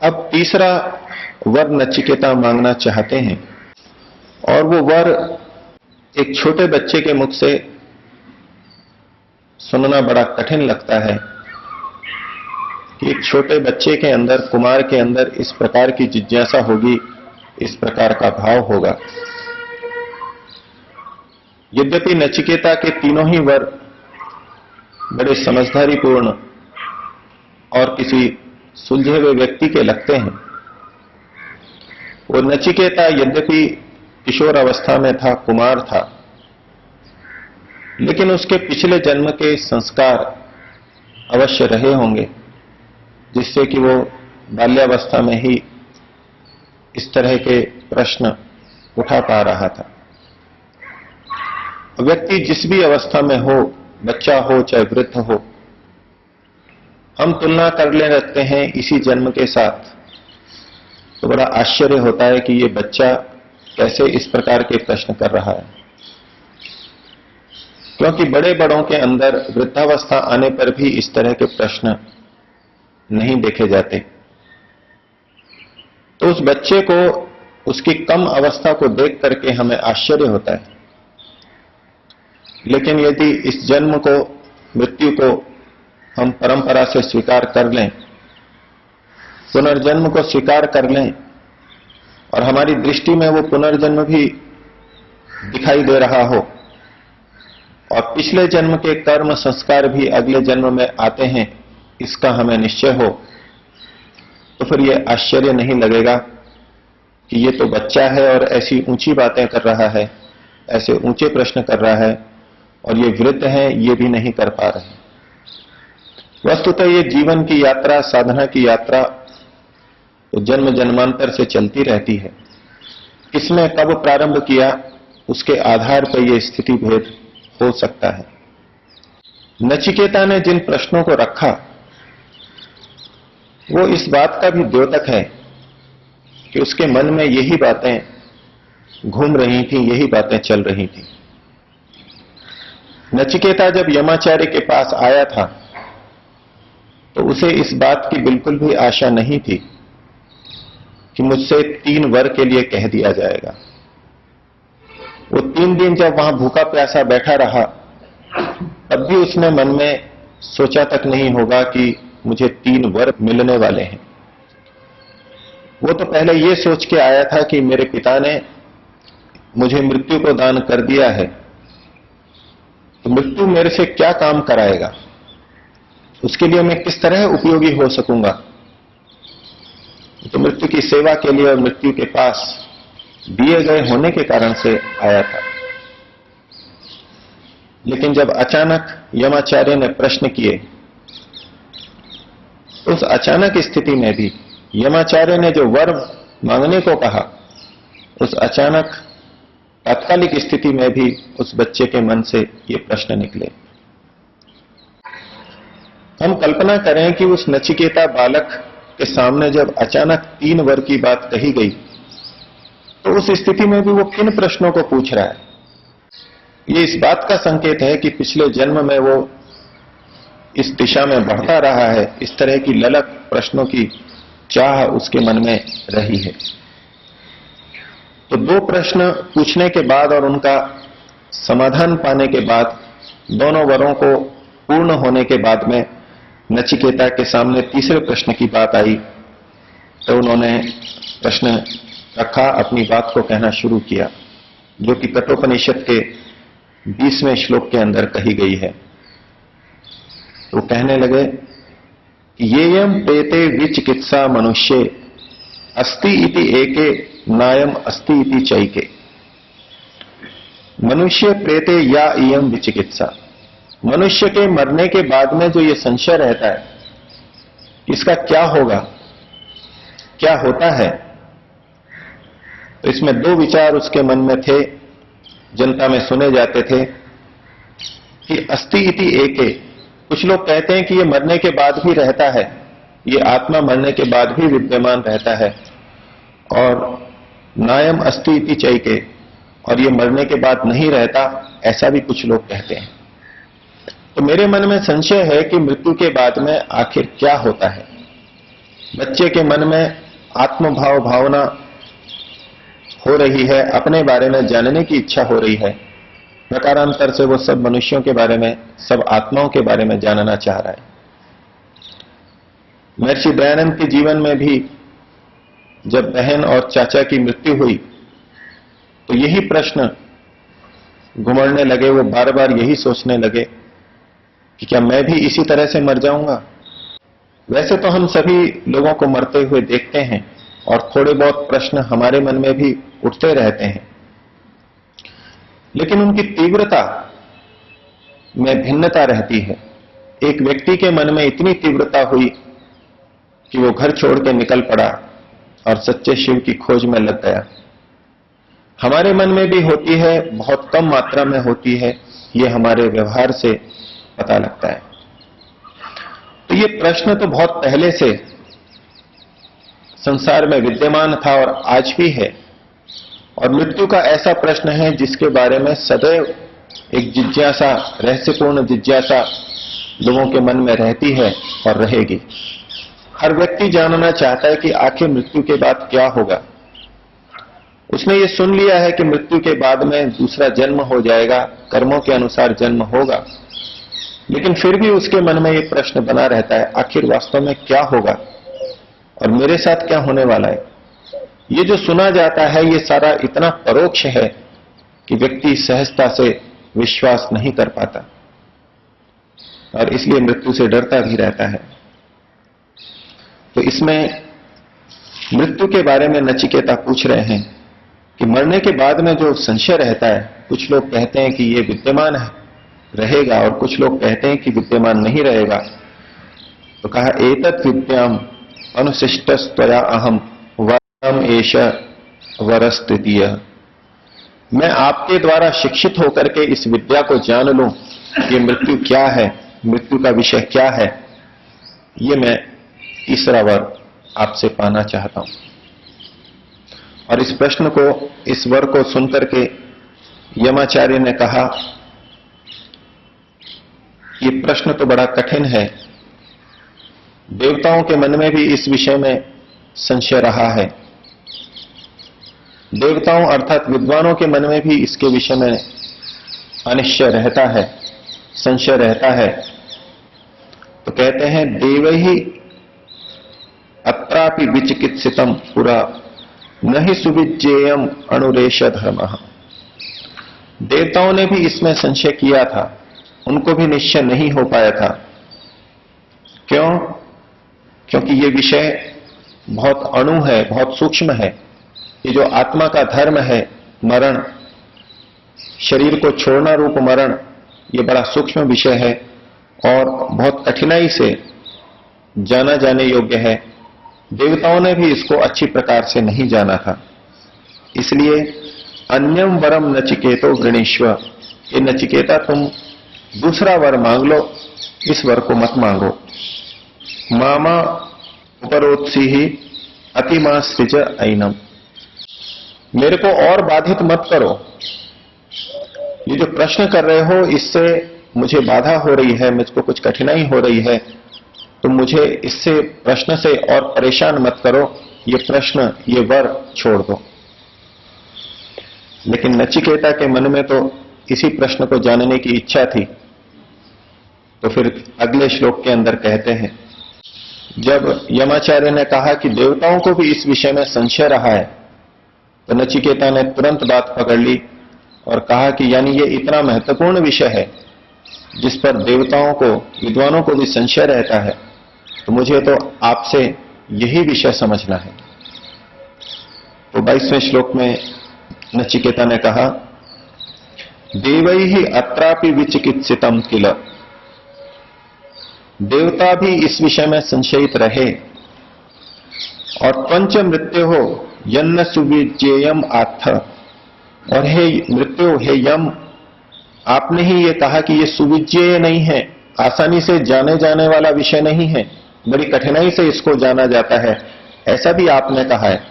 अब तीसरा वर नचिकेता मांगना चाहते हैं और वो वर एक छोटे बच्चे के मुख से सुनना बड़ा कठिन लगता है कि एक छोटे बच्चे के अंदर, कुमार के अंदर इस प्रकार की जिज्ञासा होगी, इस प्रकार का भाव होगा। यद्यपि नचिकेता के तीनों ही वर बड़े समझदारीपूर्ण और किसी सुलझे हुए व्यक्ति के लगते हैं। वो नचिकेता यद्यपि किशोर अवस्था में था, कुमार था, लेकिन उसके पिछले जन्म के संस्कार अवश्य रहे होंगे जिससे कि वो बाल्यावस्था में ही इस तरह के प्रश्न उठा पा रहा था। व्यक्ति जिस भी अवस्था में हो, बच्चा हो चाहे वृद्ध हो, हम तुलना कर ले रखते हैं इसी जन्म के साथ, तो बड़ा आश्चर्य होता है कि ये बच्चा कैसे इस प्रकार के प्रश्न कर रहा है। क्योंकि बड़े बड़ों के अंदर वृद्धावस्था आने पर भी इस तरह के प्रश्न नहीं देखे जाते। तो उस बच्चे को, उसकी कम अवस्था को देख करके हमें आश्चर्य होता है। लेकिन यदि इस जन्म को, मृत्यु को हम परंपरा से स्वीकार कर लें, पुनर्जन्म को स्वीकार कर लें और हमारी दृष्टि में वो पुनर्जन्म भी दिखाई दे रहा हो और पिछले जन्म के कर्म संस्कार भी अगले जन्म में आते हैं, इसका हमें निश्चय हो, तो फिर ये आश्चर्य नहीं लगेगा कि ये तो बच्चा है और ऐसी ऊंची बातें कर रहा है, ऐसे ऊंचे प्रश्न कर रहा है, और ये वृद्ध हैं, ये भी नहीं कर पा रहे। वस्तुतः ये जीवन की यात्रा, साधना की यात्रा तो जन्म जन्मांतर से चलती रहती है। किसने कब प्रारंभ किया, उसके आधार पर यह स्थिति भेद हो सकता है। नचिकेता ने जिन प्रश्नों को रखा वो इस बात का भी द्योतक है कि उसके मन में यही बातें घूम रही थी, यही बातें चल रही थी। नचिकेता जब यमाचार्य के पास आया था तो उसे इस बात की बिल्कुल भी आशा नहीं थी कि मुझसे 3 वर के लिए कह दिया जाएगा। वो 3 दिन जब वहां भूखा प्यासा बैठा रहा, तब भी उसने मन में सोचा तक नहीं होगा कि मुझे 3 वर मिलने वाले हैं। वो तो पहले ये सोच के आया था कि मेरे पिता ने मुझे मृत्यु को दान कर दिया है, तो मृत्यु मेरे से क्या काम कराएगा, उसके लिए मैं किस तरह उपयोगी हो सकूंगा। तो मृत्यु की सेवा के लिए और मृत्यु के पास दिए गए होने के कारण से आया था। लेकिन जब अचानक यमाचार्य ने प्रश्न किए, उस अचानक स्थिति में भी यमाचार्य ने जो वर मांगने को कहा, उस अचानक तात्कालिक स्थिति में भी उस बच्चे के मन से ये प्रश्न निकले। हम कल्पना करें कि उस नचिकेता बालक के सामने जब अचानक 3 वर की बात कही गई, तो उस स्थिति में भी वो किन प्रश्नों को पूछ रहा है। ये इस बात का संकेत है कि पिछले जन्म में वो इस दिशा में बढ़ता रहा है, इस तरह की ललक प्रश्नों की चाह उसके मन में रही है। तो 2 प्रश्न पूछने के बाद और उनका समाधान पाने के बाद, दोनों वरों को पूर्ण होने के बाद में नचिकेता के सामने तीसरे प्रश्न की बात आई। तो उन्होंने प्रश्न रखा, अपनी बात को कहना शुरू किया, जो कि कठोपनिषद के 20वें श्लोक के अंदर कही गई है। तो कहने लगे, येयम पेते विचिकित्सा मनुष्ये अस्ति इति एके नायम अस्ति इति चैके। मनुष्य प्रेते या इयम विचिकित्सा। मनुष्य के मरने के बाद में जो ये संशय रहता है, इसका क्या होगा, क्या होता है, तो इसमें 2 विचार उसके मन में थे, जनता में सुने जाते थे कि अस्ति इति एके। कुछ लोग कहते हैं कि ये मरने के बाद भी रहता है, ये आत्मा मरने के बाद भी विद्यमान रहता है, और नायम अस्ति इति चैके, और ये मरने के बाद नहीं रहता, ऐसा भी कुछ लोग कहते हैं। तो मेरे मन में संशय है कि मृत्यु के बाद में आखिर क्या होता है। बच्चे के मन में आत्मभाव भावना हो रही है, अपने बारे में जानने की इच्छा हो रही है। प्रकारांतर से वो सब मनुष्यों के बारे में, सब आत्माओं के बारे में जानना चाह रहा है। महर्षि दयानंद के जीवन में भी जब बहन और चाचा की मृत्यु हुई तो यही प्रश्न घुमड़ने लगे। वो बार बार यही सोचने लगे कि क्या मैं भी इसी तरह से मर जाऊंगा। वैसे तो हम सभी लोगों को मरते हुए देखते हैं और थोड़े बहुत प्रश्न हमारे मन में भी उठते रहते हैं, लेकिन उनकी तीव्रता में भिन्नता रहती है। एक व्यक्ति के मन में इतनी तीव्रता हुई कि वो घर छोड़ के निकल पड़ा और सच्चे शिव की खोज में लग गया। हमारे मन में भी होती है, बहुत कम मात्रा में होती है, ये हमारे व्यवहार से पता लगता है। तो ये प्रश्न तो बहुत पहले से संसार में विद्यमान था और आज भी है। और मृत्यु का ऐसा प्रश्न है जिसके बारे में सदैव एक जिज्ञासा, रहस्यपूर्ण जिज्ञासा लोगों के मन में रहती है और रहेगी। हर व्यक्ति जानना चाहता है कि आखिर मृत्यु के बाद क्या होगा। उसने ये सुन लिया है कि मृत्यु के बाद में दूसरा जन्म हो जाएगा, कर्मों के अनुसार जन्म होगा, लेकिन फिर भी उसके मन में ये प्रश्न बना रहता है, आखिर वास्तव में क्या होगा और मेरे साथ क्या होने वाला है। ये जो सुना जाता है ये सारा इतना परोक्ष है कि व्यक्ति सहजता से विश्वास नहीं कर पाता और इसलिए मृत्यु से डरता भी रहता है। तो इसमें मृत्यु के बारे में नचिकेता पूछ रहे हैं कि मरने के बाद में जो संशय रहता है, कुछ लोग कहते हैं कि ये विद्यमान है, रहेगा, और कुछ लोग कहते हैं कि विद्यमान नहीं रहेगा। तो कहा एतत् विद्याम अनुशिष्टस्त्वया अहम वरम एष वरस्तितीय। मैं आपके द्वारा शिक्षित होकर के इस विद्या को जान लूं कि मृत्यु क्या है, मृत्यु का विषय क्या है, ये मैं तीसरा वर आपसे पाना चाहता हूं। और इस प्रश्न को, इस वर को सुनकर के यमाचार्य ने कहा, ये प्रश्न तो बड़ा कठिन है। देवताओं के मन में भी इस विषय में संशय रहा है। देवताओं अर्थात विद्वानों के मन में भी इसके विषय में अनिश्चय रहता है, संशय रहता है। तो कहते हैं देवैहि अत्रापि विचिकित्सितम पुरा न ही सुविज्ञेयम अनुरेश धर्मः। देवताओं ने भी इसमें संशय किया था, उनको भी निश्चय नहीं हो पाया था। क्यों? क्योंकि ये विषय बहुत अणु है, बहुत सूक्ष्म है। ये जो आत्मा का धर्म है, मरण, शरीर को छोड़ना रूप मरण, ये बड़ा सूक्ष्म विषय है और बहुत कठिनाई से जाना जाने योग्य है। देवताओं ने भी इसको अच्छी प्रकार से नहीं जाना था। इसलिए अन्यम वरम नचिकेतो वृणीष्व, ये नचिकेता तुम दूसरा वर मांग लो, इस वर को मत मांगो। मामा उपरोत्सी ही अतिमा सृज ऐनम, मेरे को और बाधित मत करो। ये जो प्रश्न कर रहे हो इससे मुझे बाधा हो रही है, मुझको कुछ कठिनाई हो रही है, तो मुझे इससे प्रश्न से और परेशान मत करो। ये प्रश्न, ये वर छोड़ दो। लेकिन नचिकेता के मन में तो इसी प्रश्न को जानने की इच्छा थी। तो फिर अगले श्लोक के अंदर कहते हैं, जब यमाचार्य ने कहा कि देवताओं को भी इस विषय में संशय रहा है, तो नचिकेता ने तुरंत बात पकड़ ली और कहा कि यानी ये इतना महत्वपूर्ण विषय है जिस पर देवताओं को, विद्वानों को भी संशय रहता है, तो मुझे तो आपसे यही विषय समझना है। तो 22वें श्लोक में नचिकेता ने कहा, देवैहि अत्रापि विचिकित्सितम किल, देवता भी इस विषय में संशयित रहे। और पंच मृत्यु हो यन्न सुविज्ञेयम आत्थ, और हे मृत्यु, हे यम, आपने ही ये कहा कि ये सुविज्ञेय नहीं है, आसानी से जाने जाने वाला विषय नहीं है, बड़ी कठिनाई से इसको जाना जाता है, ऐसा भी आपने कहा है।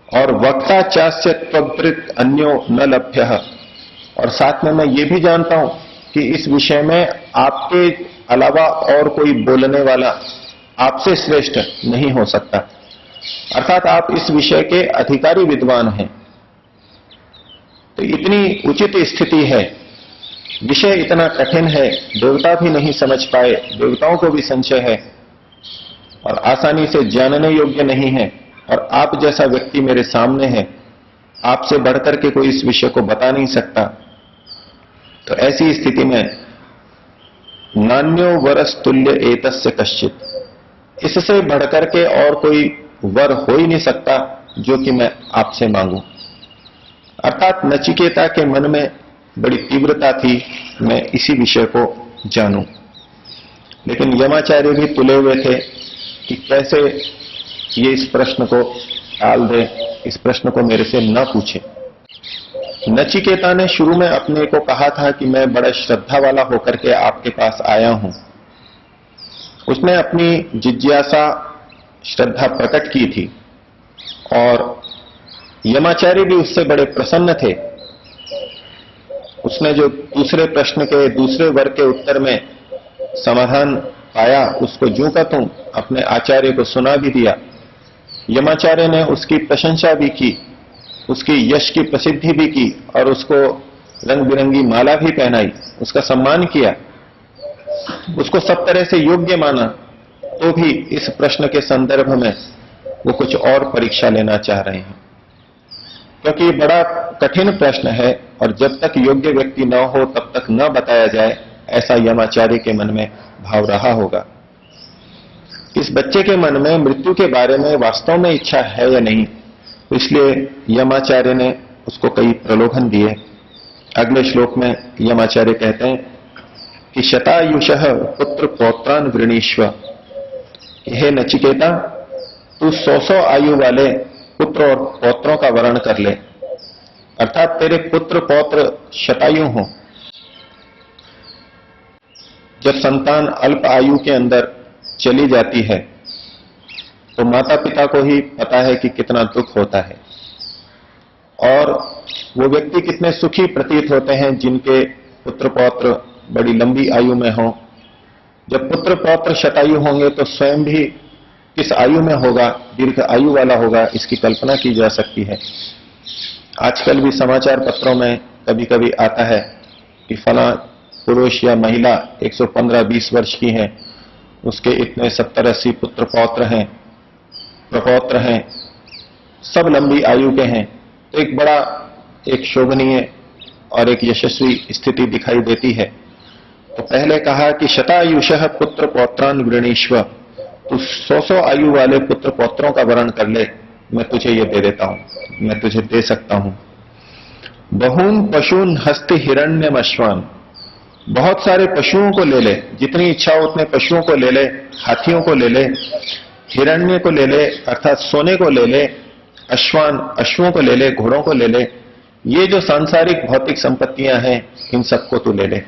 और वक्ता चास्य त्वद्वृत् अन्यो न लभ्यः, और साथ में मैं ये भी जानता हूं कि इस विषय में आपके अलावा और कोई बोलने वाला आपसे श्रेष्ठ नहीं हो सकता, अर्थात आप इस विषय के अधिकारी विद्वान हैं। तो इतनी उचित स्थिति है, विषय इतना कठिन है, देवता भी नहीं समझ पाए, देवताओं को भी संशय है और आसानी से जानने योग्य नहीं है, और आप जैसा व्यक्ति मेरे सामने है, आपसे बढ़कर के कोई इस विषय को बता नहीं सकता। तो ऐसी स्थिति में नान्यो वरस तुल्य एतस्य कश्चित, इससे बढ़कर के और कोई वर हो ही नहीं सकता जो कि मैं आपसे मांगू। अर्थात नचिकेता के मन में बड़ी तीव्रता थी, मैं इसी विषय को जानूं। लेकिन यमाचार्य भी तुले हुए थे कि कैसे ये इस प्रश्न को टाल दे, इस प्रश्न को मेरे से न पूछे। नचिकेता ने शुरू में अपने को कहा था कि मैं बड़ा श्रद्धा वाला होकर के आपके पास आया हूं। उसने अपनी जिज्ञासा श्रद्धा प्रकट की थी और यमाचार्य भी उससे बड़े प्रसन्न थे। उसने जो दूसरे प्रश्न के दूसरे वर्ग के उत्तर में समाधान पाया, उसको ज्यों का त्यों अपने आचार्य को सुना भी दिया। यमाचार्य ने उसकी प्रशंसा भी की, उसकी यश की प्रसिद्धि भी की और उसको रंग बिरंगी माला भी पहनाई, उसका सम्मान किया, उसको सब तरह से योग्य माना। तो भी इस प्रश्न के संदर्भ में वो कुछ और परीक्षा लेना चाह रहे हैं, क्योंकि ये बड़ा कठिन प्रश्न है और जब तक योग्य व्यक्ति न हो तब तक न बताया जाए, ऐसा यमाचार्य के मन में भाव रहा होगा। इस बच्चे के मन में मृत्यु के बारे में वास्तव में इच्छा है या नहीं, इसलिए यमाचार्य ने उसको कई प्रलोभन दिए। अगले श्लोक में यमाचार्य कहते हैं कि शतायुषः पुत्र पौत्रान वृणीष्व, हे नचिकेता तू 100 आयु वाले पुत्र और पौत्रों का वर्ण कर ले, अर्थात तेरे पुत्र पौत्र शतायु हों। जब संतान अल्प आयु के अंदर चली जाती है तो माता पिता को ही पता है कि कितना दुख होता है, और वो व्यक्ति कितने सुखी प्रतीत होते हैं जिनके पुत्र पौत्र बड़ी लंबी आयु में हों। जब पुत्र पौत्र शतायु होंगे तो स्वयं भी किस आयु में होगा, दीर्घ आयु वाला होगा, इसकी कल्पना की जा सकती है। आजकल भी समाचार पत्रों में कभी कभी आता है कि फला पुरुष या महिला 115-20 वर्ष की है, उसके इतने 70-80 पुत्र पौत्र हैं, प्रपौत्र हैं, सब लंबी आयु के हैं। तो एक बड़ा एक शोभनीय और एक यशस्वी स्थिति दिखाई देती है। तो पहले कहा कि शतायुषः पुत्र पौत्रान वृणीष्व, तू 100 आयु वाले पुत्र पौत्रों का वर्ण कर ले, मैं तुझे ये दे देता हूं, मैं तुझे दे सकता हूं। बहून पशून हस्ति हिरण्यम अश्वान, बहुत सारे पशुओं को ले ले, जितनी इच्छा हो उतने पशुओं को ले ले, हाथियों को ले ले, हिरण्य को ले ले अर्थात सोने को ले ले, अश्वान अश्वों को ले ले, घोड़ों को ले ले, ये जो सांसारिक भौतिक संपत्तियां हैं इन सबको तू ले ले।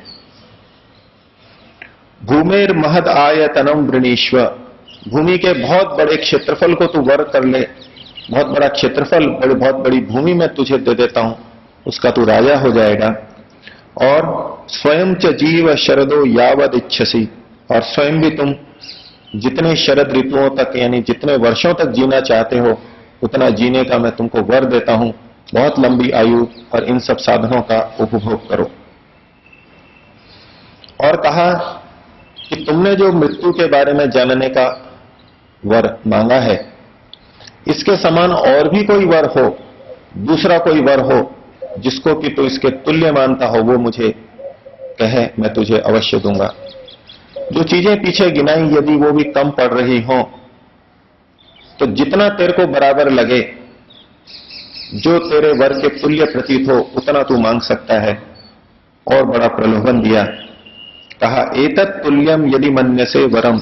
भूमेर महद आयतनम वृणीष्व, भूमि के बहुत बड़े क्षेत्रफल को तू वर कर ले, बहुत बड़ा क्षेत्रफल, बहुत बड़ी भूमि मैं तुझे दे देता हूं, उसका तू राजा हो जाएगा। और स्वयं च जीव शरदो यावद इच्छसी, और स्वयं भी तुम जितने शरद ऋतुओं तक यानी जितने वर्षों तक जीना चाहते हो उतना जीने का मैं तुमको वर देता हूं, बहुत लंबी आयु और इन सब साधनों का उपभोग करो। और कहा कि तुमने जो मृत्यु के बारे में जानने का वर मांगा है, इसके समान और भी कोई वर हो, दूसरा कोई वर हो जिसको कि तू इसके तुल्य मानता हो, वो मुझे कहे, मैं तुझे अवश्य दूंगा। जो चीजें पीछे गिनाई यदि वो भी कम पड़ रही हो तो जितना तेरे को बराबर लगे, जो तेरे वर के तुल्य प्रतीत हो, उतना तू मांग सकता है। और बड़ा प्रलोभन दिया, कहा एतत् तुल्यम यदि मन्यसे वरम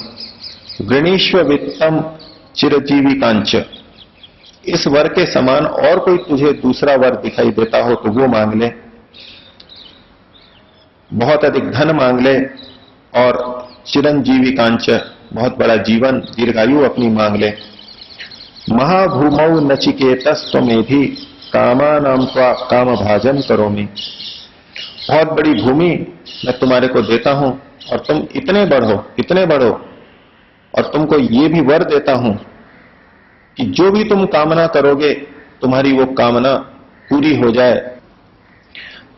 वृणीष्व वित्तम चिरजीविकांच, इस वर के समान और कोई तुझे दूसरा वर दिखाई देता हो तो वो मांग ले, बहुत अधिक धन मांग ले, और चिरंजीविकांच बहुत बड़ा जीवन दीर्घायु अपनी मांग ले। महाभूमौ नचिकेतस्त्वमेधि कामानां त्वा कामभाजन करोमि, बहुत बड़ी भूमि मैं तुम्हारे को देता हूं और तुम इतने बढ़ो और तुमको ये भी वर देता हूं कि जो भी तुम कामना करोगे तुम्हारी वो कामना पूरी हो जाए।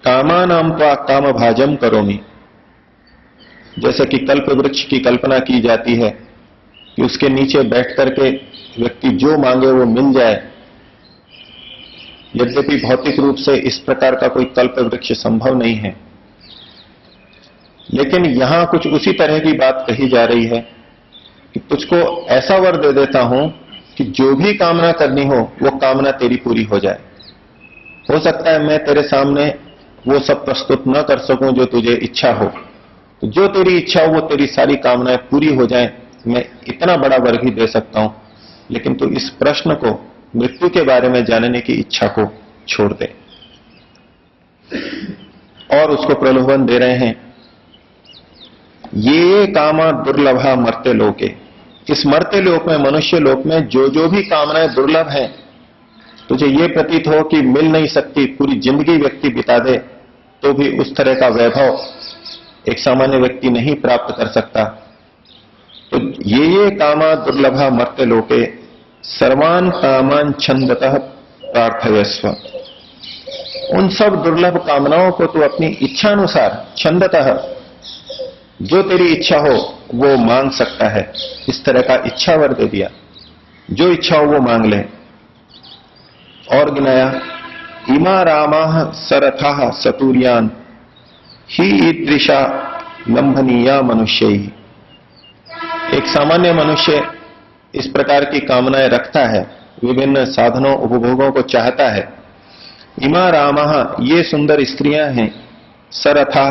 कामानाम त्वा काम भाजम करोमि। जैसे कि कल्प वृक्ष की कल्पना की जाती है कि उसके नीचे बैठ करके व्यक्ति जो मांगे वो मिल जाए। यद्यपि भौतिक रूप से इस प्रकार का कोई कल्प वृक्ष संभव नहीं है, लेकिन यहां कुछ उसी तरह की बात कही जा रही है कि तुझको ऐसा वर दे देता हूं कि जो भी कामना करनी हो वो कामना तेरी पूरी हो जाए। हो सकता है मैं तेरे सामने वो सब प्रस्तुत न कर सकूं जो तुझे इच्छा हो, तो जो तेरी इच्छा हो वो तेरी सारी कामनाएं पूरी हो जाएं, मैं इतना बड़ा वर भी दे सकता हूं। लेकिन तू इस प्रश्न को, मृत्यु के बारे में जानने की इच्छा को छोड़ दे। और उसको प्रलोभन दे रहे हैं, ये कामा दुर्लभा मर्त्य लोके। इस मर्त्य लोक में, मनुष्य लोक में जो जो भी कामनाएं दुर्लभ हैं, तुझे ये प्रतीत हो कि मिल नहीं सकती, पूरी जिंदगी व्यक्ति बिता दे तो भी उस तरह का वैभव एक सामान्य व्यक्ति नहीं प्राप्त कर सकता। तो ये कामा दुर्लभा मर्त्य लोके सर्वान कामान छंदतः प्रार्थयस्व। उन सब दुर्लभ कामनाओं को तू अपनी इच्छानुसार, छंदतः, जो तेरी इच्छा हो वो मांग सकता है। इस तरह का इच्छा वर दे दिया, जो इच्छा हो वो मांग ले। और गिनाया, इमा रामा सरथा सतुर्यान ही ईदृशा लंभनीया मनुष्य। एक सामान्य मनुष्य इस प्रकार की कामनाएं रखता है, विभिन्न साधनों उपभोगों को चाहता है। इमा रामा, ये सुंदर स्त्रियां हैं, सरथा,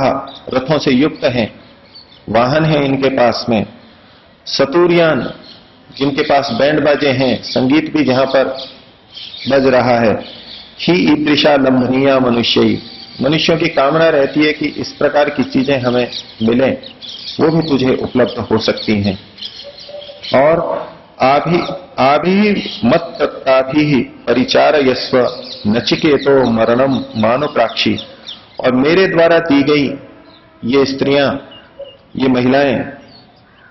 रथों से युक्त हैं, वाहन हैं इनके पास में, सतुर्यान, जिनके पास बैंड बाजे हैं, संगीत भी जहां पर बज रहा है। ही ईदृशा लंभनीया मनुष्य। मनुष्यों की कामना रहती है कि इस प्रकार की चीजें हमें मिलें, वो भी तुझे उपलब्ध हो सकती हैं। और आभि मत तत्ताभि परिचारयस्व नचिकेतो मरणम मानुप्राक्षी। और मेरे द्वारा दी गई ये स्त्रियां, ये महिलाएं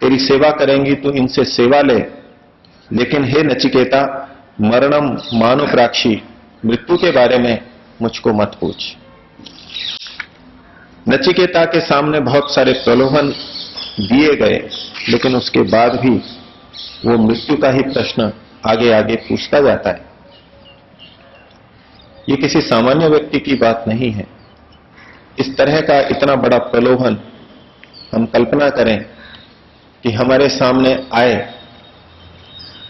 तेरी सेवा करेंगी, तो इनसे सेवा ले। लेकिन हे नचिकेता, मरणम मानुप्राक्षी, मृत्यु के बारे में मुझको मत पूछ। नचिकेता के सामने बहुत सारे प्रलोभन दिए गए, लेकिन उसके बाद भी वो मृत्यु का ही प्रश्न आगे आगे पूछता जाता है। ये किसी सामान्य व्यक्ति की बात नहीं है। इस तरह का इतना बड़ा प्रलोभन हम कल्पना करें कि हमारे सामने आए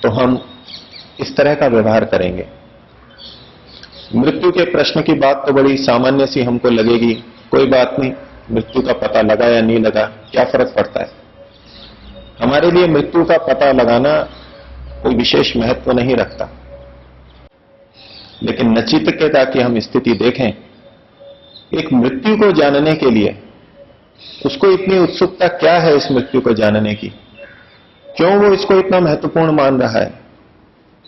तो हम इस तरह का व्यवहार करेंगे। मृत्यु के प्रश्न की बात तो बड़ी सामान्य सी हमको लगेगी, कोई बात नहीं, मृत्यु का पता लगा या नहीं लगा क्या फर्क पड़ता है। हमारे लिए मृत्यु का पता लगाना कोई विशेष महत्व नहीं रखता। लेकिन नचिकेता की हम स्थिति देखें, एक मृत्यु को जानने के लिए उसको इतनी उत्सुकता क्या है इस मृत्यु को जानने की, क्यों वो इसको इतना महत्वपूर्ण मान रहा है।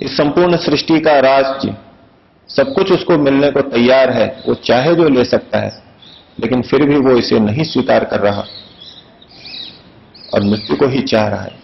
इस संपूर्ण सृष्टि का राज्य, सब कुछ उसको मिलने को तैयार है, वो चाहे जो ले सकता है, लेकिन फिर भी वो इसे नहीं स्वीकार कर रहा और मृत्यु को ही चाह रहा है।